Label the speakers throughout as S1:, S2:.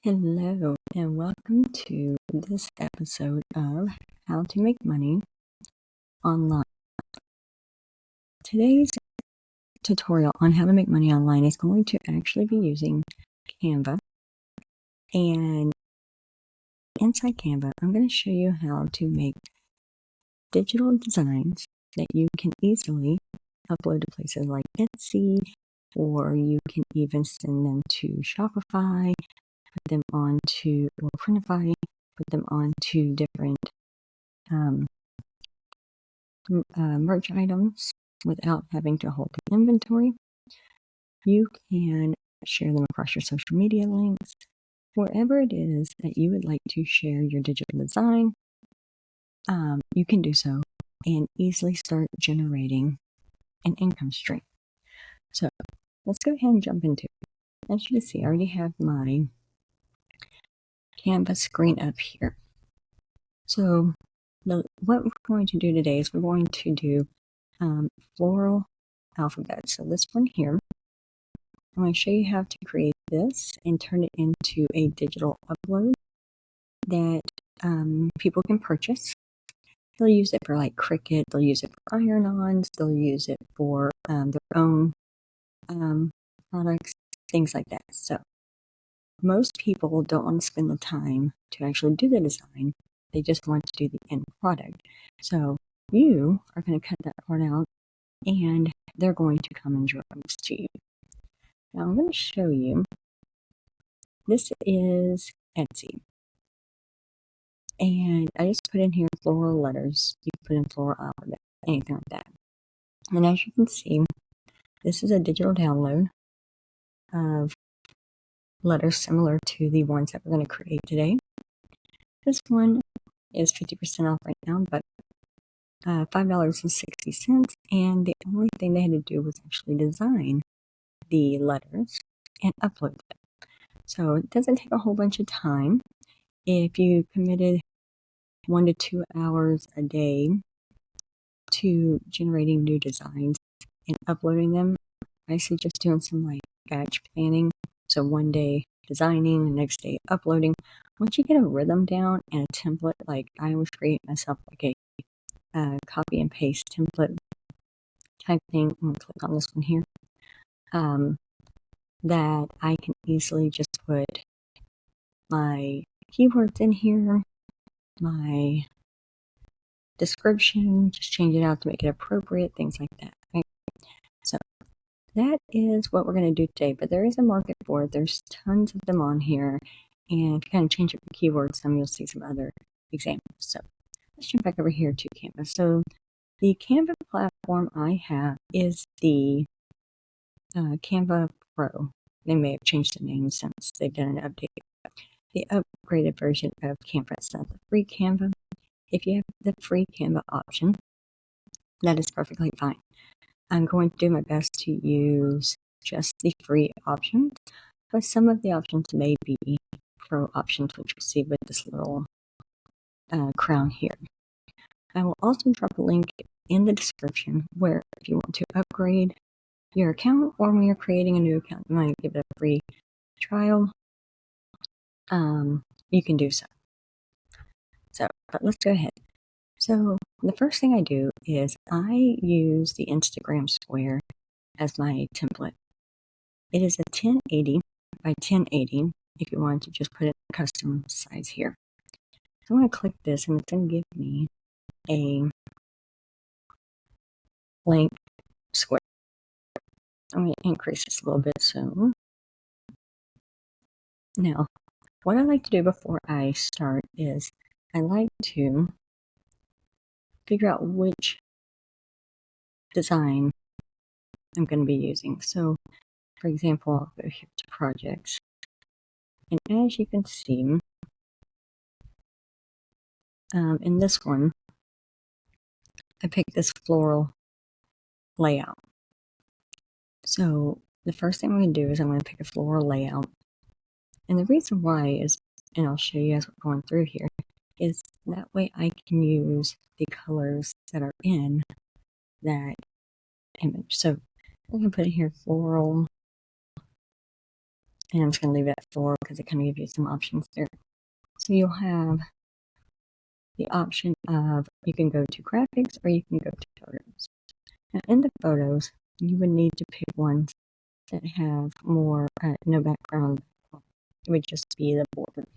S1: Hello, and welcome to this episode of How to Make Money Online. Today's tutorial on how to make money online is going to actually be using Canva. And inside Canva, I'm going to show you how to make digital designs that you can easily upload to places like Etsy, or you can even send them to Shopify, put them onto, or Printify, put them onto different merch items without having to hold the inventory. You can share them across your social media links, wherever it is that you would like to share your digital design. You can do so and easily start generating an income stream. So let's go ahead and jump into it. As you can see, I already have my Canva screen up here. So what we're going to do today is we're going to do floral alphabet. So this one here, I'm going to show you how to create this and turn it into a digital upload that people can purchase. They'll use it for like Cricut, they'll use it for iron-ons, they'll use it for their own products, things like that. So most people don't want to spend the time to actually do the design. They just want to do the end product. So you are going to cut that part out and they're going to come in droves to you. Now I'm going to show you. This is Etsy. And I just put in here floral letters. You can put in floral alphabet, anything like that. And as you can see, this is a digital download of letters similar to the ones that we're going to create today. This one is 50% off right now, but $5.60. And the only thing they had to do was actually design the letters and upload them. So it doesn't take a whole bunch of time. If you committed 1 to 2 hours a day to generating new designs and uploading them, I suggest doing some like batch planning. So one day designing, the next day uploading. Once you get a rhythm down and a template, like I always create myself like a copy and paste template type thing. I'm going to click on this one here. That I can easily just put my keywords in here, my description, just change it out to make it appropriate, things like that. Right? So that is what we're going to do today, but there is a market for it. There's tons of them on here, and if you kind of change up the keywords, you'll see some other examples. So let's jump back over here to Canva. So the Canva platform I have is the Canva Pro. They may have changed the name since they've done an update. The upgraded version of Canva. It's not the free Canva. If you have the free Canva option, that is perfectly fine. I'm going to do my best to use just the free options, but some of the options may be pro options, which you see with this little crown here. I will also drop a link in the description where if you want to upgrade your account or when you're creating a new account, you want to give it a free trial, you can do so. But let's go ahead. So the first thing I do is I use the Instagram square as my template. It is a 1080 by 1080 if you want to just put it in custom size here. So I'm going to click this and it's going to give me a blank square. I'm going to increase this a little bit. So now what I like to do before I start is I like to figure out which design I'm going to be using. So for example, I'll go here to projects. And as you can see, in this one, I picked this floral layout. So the first thing I'm going to do is I'm going to pick a floral layout. And the reason why is, and I'll show you as we're going through here, is that way I can use the colors that are in that image. So I'm going to put in here floral And I'm just going to leave it at 4 because it kind of gives you some options there. So you'll have the option of you can go to graphics or you can go to photos. Now in the photos, you would need to pick ones that have more, no background. It would just be the border.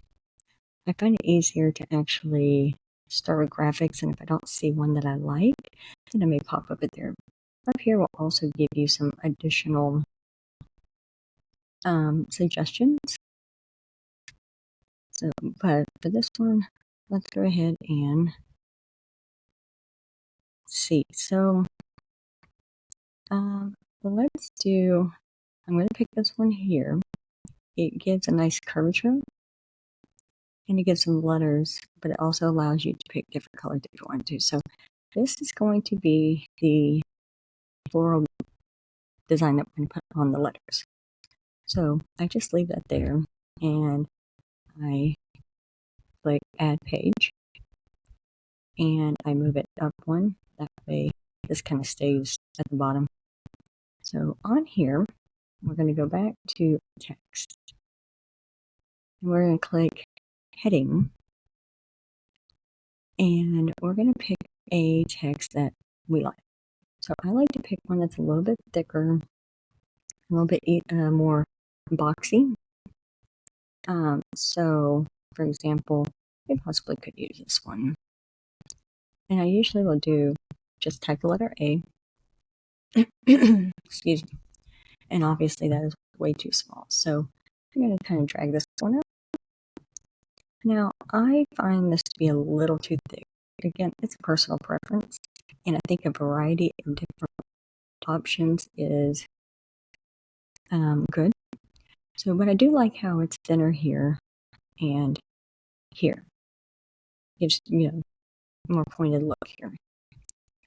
S1: I find it easier to actually start with graphics, and if I don't see one that I like, then I may pop up it there. Up here will also give you some additional suggestions. So, but for this one, let's go ahead and see. So, let's do, I'm going to pick this one here. It gives a nice curvature and it gives some letters, but it also allows you to pick different colors if you want to. So this is going to be the floral design that we're going to put on the letters. So I just leave that there and I click add page and I move it up one. That way this kind of stays at the bottom. So on here, we're going to go back to text and we're going to click heading and we're going to pick a text that we like. So I like to pick one that's a little bit thicker, a little bit more boxy. So for example, I possibly could use this one. And I usually will do just type the letter A. Excuse me. And obviously that is way too small. So I'm going to kind of drag this one up. Now I find this to be a little too thick. Again, it's a personal preference. And I think a variety of different options is good. So, but I do like how it's thinner here and here. Gives, more pointed look here.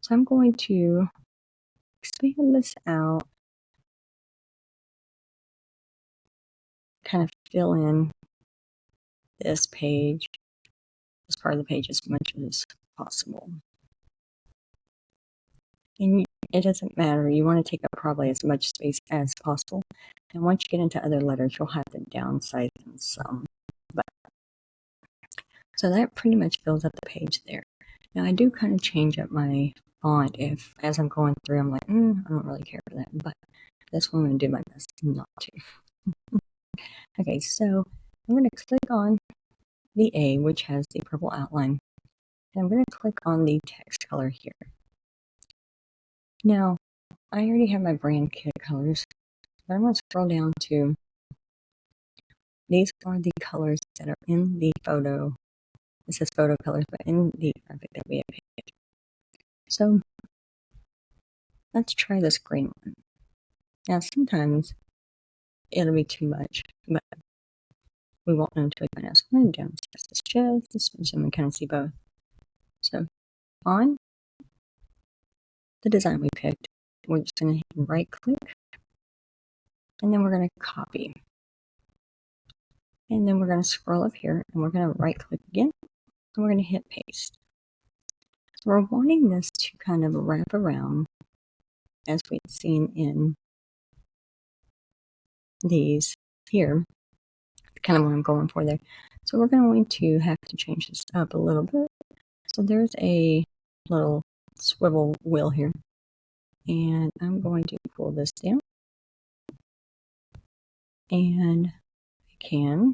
S1: So I'm going to expand this out, kind of fill in this page, this part of the page as much as possible. And it doesn't matter, you want to take up probably as much space as possible. And once you get into other letters, you'll have to downsize them some. So that pretty much fills up the page there. Now I do kind of change up my font if, as I'm going through, I'm like, I don't really care for that, but this one I'm going to do my best not to. Okay, so I'm going to click on the A, which has the purple outline, and I'm going to click on the text color here. Now, I already have my brand kit colors, but I'm going to scroll down to, these are the colors that are in the photo. This is photo colors, but in the graphic that we have picked. So let's try this green one. Now sometimes it'll be too much, but we won't know until we find out. So I'm going to downsize this just so we can kind of see both. So on the design we picked, we're just going to hit right click, and then we're going to copy. And then we're going to scroll up here, and we're going to right click again, and we're going to hit paste. So we're wanting this to kind of wrap around, as we've seen in these here, kind of what I'm going for there. So we're going to have to change this up a little bit. So there's a little swivel wheel here, and I'm going to pull this down, and I can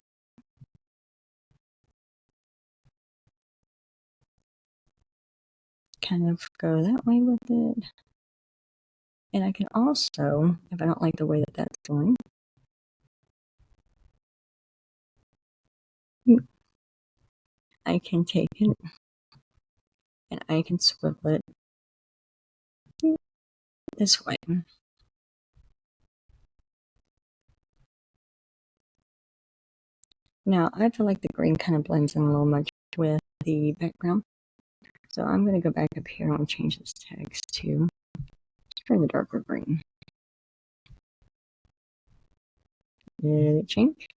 S1: kind of go that way with it. And I can also, if I don't like the way that that's going, I can take it and I can swivel it this way. Now, I feel like the green kind of blends in a little much with the background. So I'm going to go back up here and change this text to the darker green. Did it change?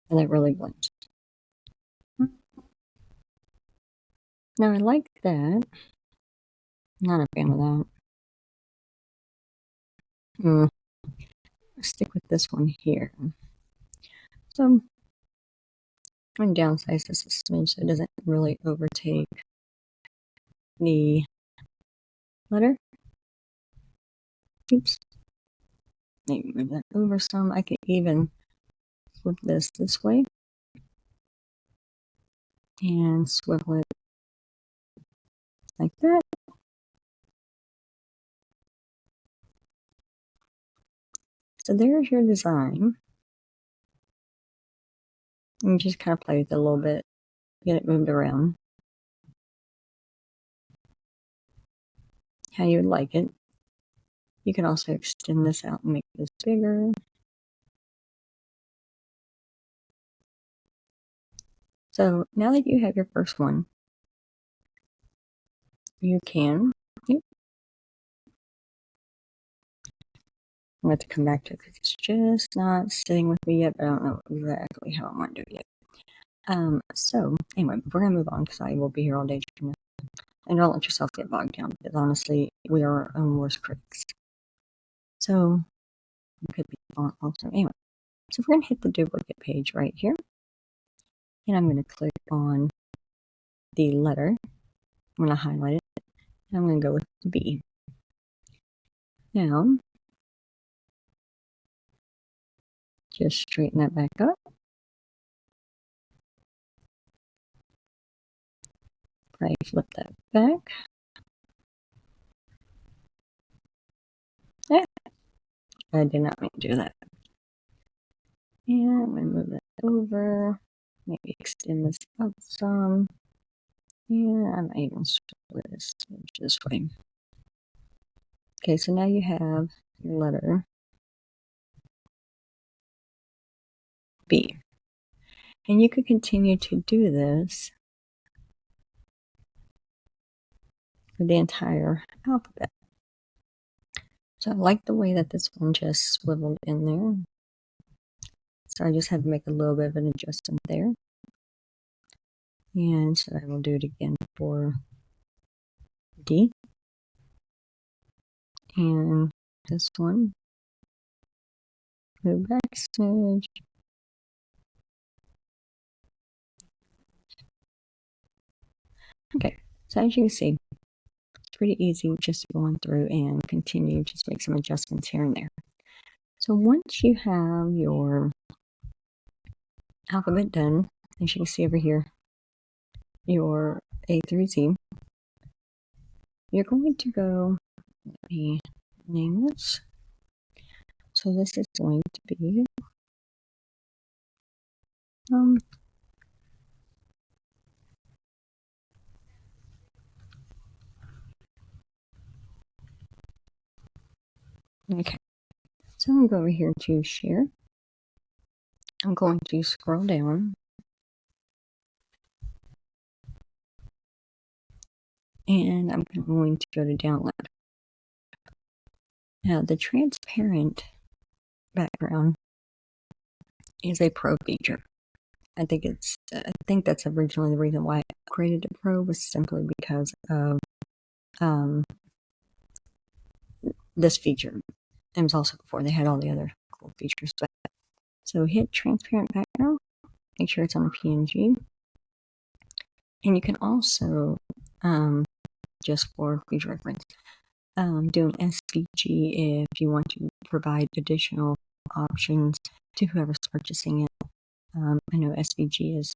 S1: And that really blends. Now I like that. Not a fan of that. stick with this one here. So I'm going to downsize this a smidge so it doesn't really overtake the letter. Oops. Maybe move that over some. I could even flip this way and swivel it like that. So there's your design. You just kind of play with it a little bit, get it moved around how you would like it. You can also extend this out and make this bigger. So now that you have your first one, you can, I'm going to come back to it because it's just not sitting with me yet, but I don't know exactly how I want to do it yet. So anyway, we're going to move on because I will be here all day. And don't let yourself get bogged down because honestly, we are our own worst critics. So it could be font also. Anyway, so we're going to hit the duplicate page right here. And I'm going to click on the letter. I'm going to highlight it. And I'm going to go with B. Now, just straighten that back up. Probably flip that back. Yeah, I did not mean to do that. And I'm going to move that over. Maybe extend this out some. And I might even split this way. Okay, so now you have your letter B. And you could continue to do this for the entire alphabet. So I like the way that this one just swiveled in there. So I just had to make a little bit of an adjustment there. And so I will do it again for D. And this one, move back a smidge. Okay, so as you can see, it's pretty easy just going through and continue, just make some adjustments here and there. So once you have your alphabet done, as you can see over here, your A through Z, you're going to go, let me name this. So this is going to be okay. So I'm going to go over here to share. I'm going to scroll down and I'm going to go to download. Now the transparent background is a pro feature. I think that's originally the reason why I created a pro was simply because of this feature. It was also before they had all the other cool features. But so hit transparent background, make sure it's on a PNG, and you can also just for future reference do an SVG if you want to provide additional options to whoever's purchasing it. I know SVG is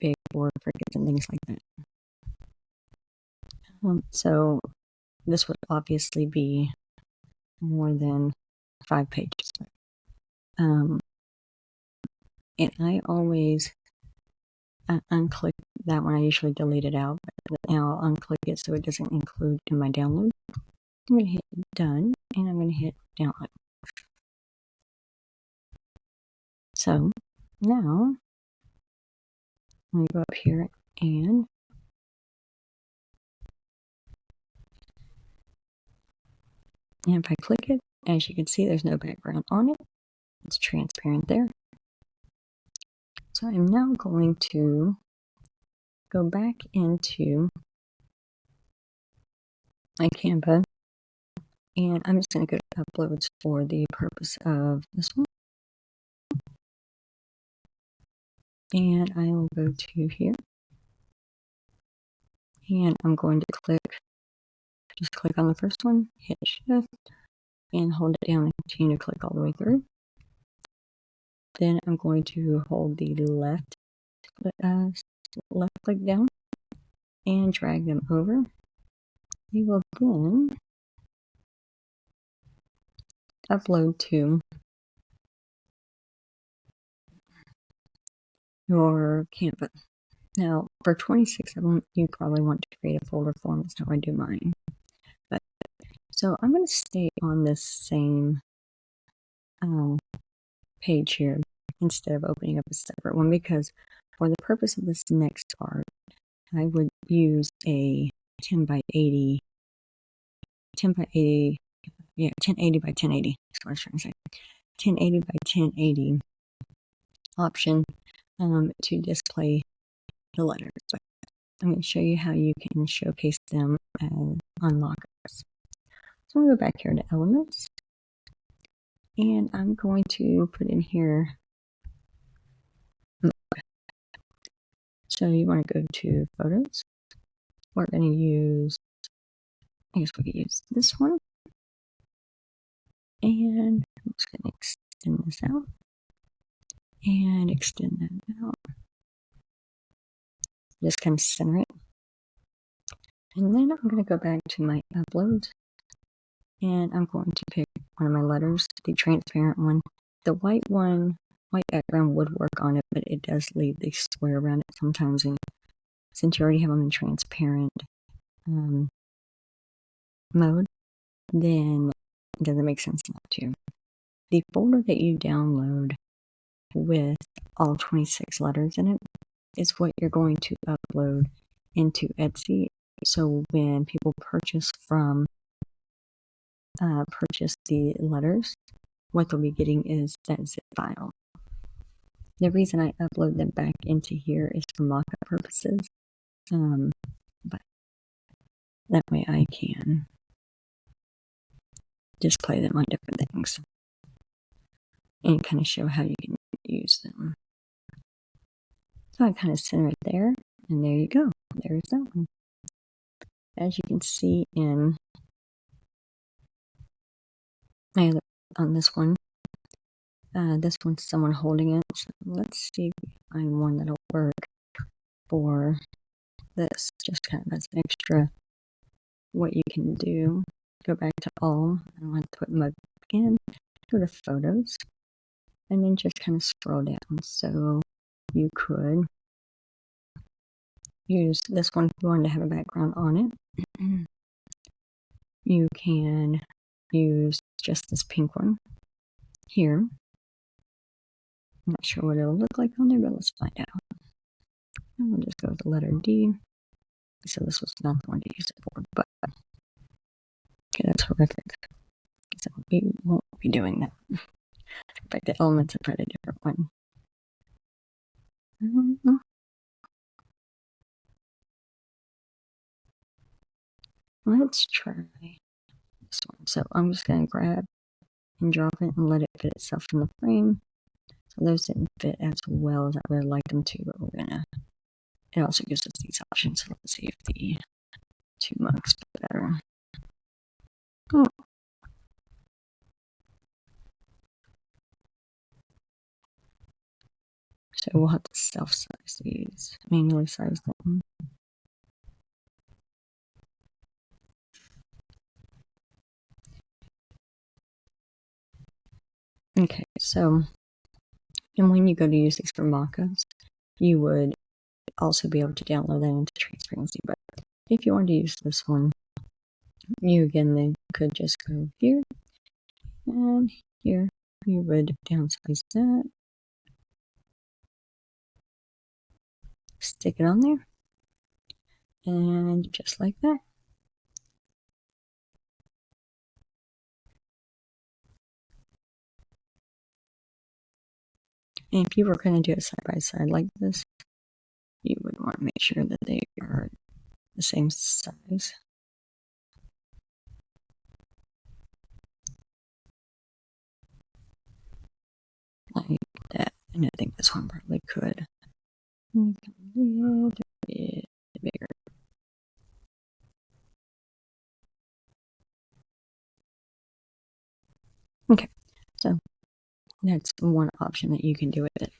S1: big for crickets and things like that. So this would obviously be more than 5 pages. And I always unclick that one. I usually delete it out, but now I'll unclick it so it doesn't include in my download. I'm going to hit done and I'm going to hit download. So now I'm going to go up here and if I click it, as you can see, there's no background on it. It's transparent there. So I'm now going to go back into my Canva And I'm just going to go to uploads for the purpose of this one. And I will go to here. And I'm going to just click on the first one, hit shift, and hold it down and continue to click all the way through. Then I'm going to hold the left click down and drag them over. You will then upload to your Canva. Now, for 26 of them, you probably want to create a folder form. That's how I do mine. So I'm going to stay on this same page here instead of opening up a separate one, because for the purpose of this next part, I would use a 10 by 80 1080 by 1080. That's what I was trying to say. 1080 by 1080 option to display the letters. But I'm going to show you how you can showcase them on mockups. So I'm going to go back here to Elements, and I'm going to put in here. So you want to go to Photos. We're going to use, I guess we could use this one. And I'm just going to extend this out. And extend that out. Just kind of center it. And then I'm going to go back to my uploads. And I'm going to pick one of my letters, the transparent one. The white one, white background would work on it, but it does leave the square around it sometimes. And since you already have them in transparent mode, then it doesn't make sense not to. The folder that you download with all 26 letters in it is what you're going to upload into Etsy. So when people purchase the letters, what they'll be getting is that zip file. The reason I upload them back into here is for mockup purposes, but that way I can display them on different things and kind of show how you can use them. So I kind of center it there, and there you go. There's that one. As you can see on this one, this one's someone holding it. So let's see if we find one that'll work for this. Just kind of as an extra, what you can do. Go back to all. I don't have to put mug again. Go to Photos, and then just kind of scroll down. So you could use this one if you wanted to have a background on it. You can use just this pink one here. I'm not sure what it'll look like on there, but let's find out. And we'll just go with the letter D. So this was not the one to use it for, but okay, that's horrific. So we won't be doing that. Go back to Elements and try a different one. Let's try this one. So I'm just going to grab and drop it and let it fit itself in the frame. So those didn't fit as well as I would like them to, but we're gonna. It also gives us these options. So let's see if the two mugs fit better. Oh. So we'll have to self-size these, manually size them. Okay, so, and when you go to use these for mockups, you would also be able to download that into transparency. But if you want to use this one, you again then could just go here and here. You would downsize that, stick it on there, and just like that. And if you were going to do it side by side like this, you would want to make sure that they are the same size. And I think this one probably could. A little bit bigger. Okay, so that's one option that you can do with it.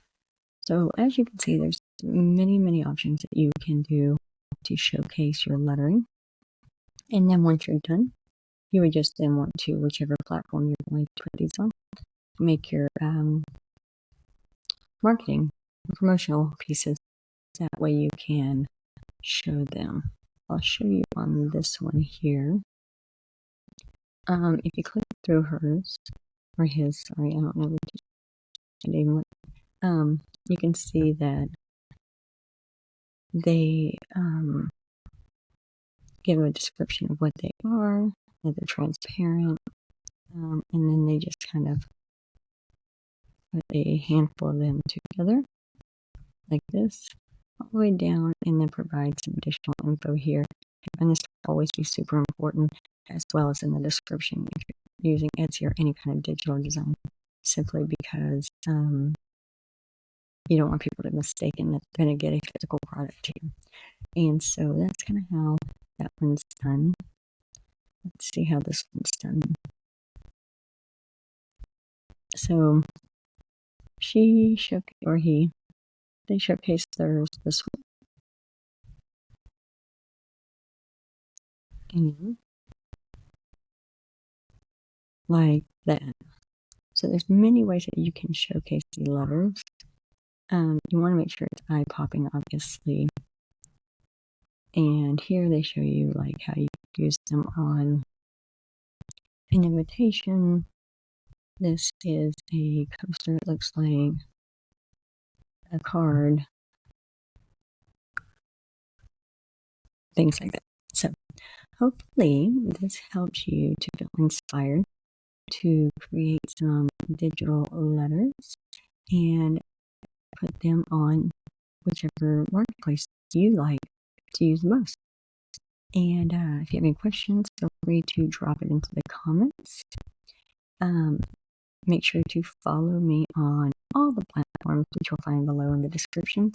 S1: So as you can see, there's many options that you can do to showcase your lettering. And then once you're done, you would just then want to, whichever platform you're going to put these on, make your marketing promotional pieces. That way you can show them. I'll show you on this one here. If you click through hers, or his, sorry, I don't know which name. You can see that they give a description of what they are, that they're transparent, and then they just kind of put a handful of them together like this, all the way down, and then provide some additional info here. And this will always be super important, as well as in the description if you're using Etsy or any kind of digital design, simply because you don't want people to mistake that they're going to get a physical product to you. And so that's kind of how that one's done. Let's see how this one's done. So she showcased, or he, they showcased theirs this one. And like that. So there's many ways that you can showcase the letters. You want to make sure it's eye-popping, obviously. And here they show you like how you use them on an invitation. This is a coaster. It looks like a card. Things like that. So hopefully this helps you to feel inspired to create some digital letters and put them on whichever marketplace you like to use the most. And if you have any questions, feel free to drop it into the comments. Make sure to follow me on all the platforms, which you'll find below in the description.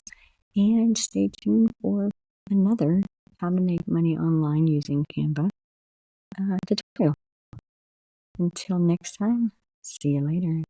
S1: And stay tuned for another how to make money online using Canva tutorial. Until next time, see you later.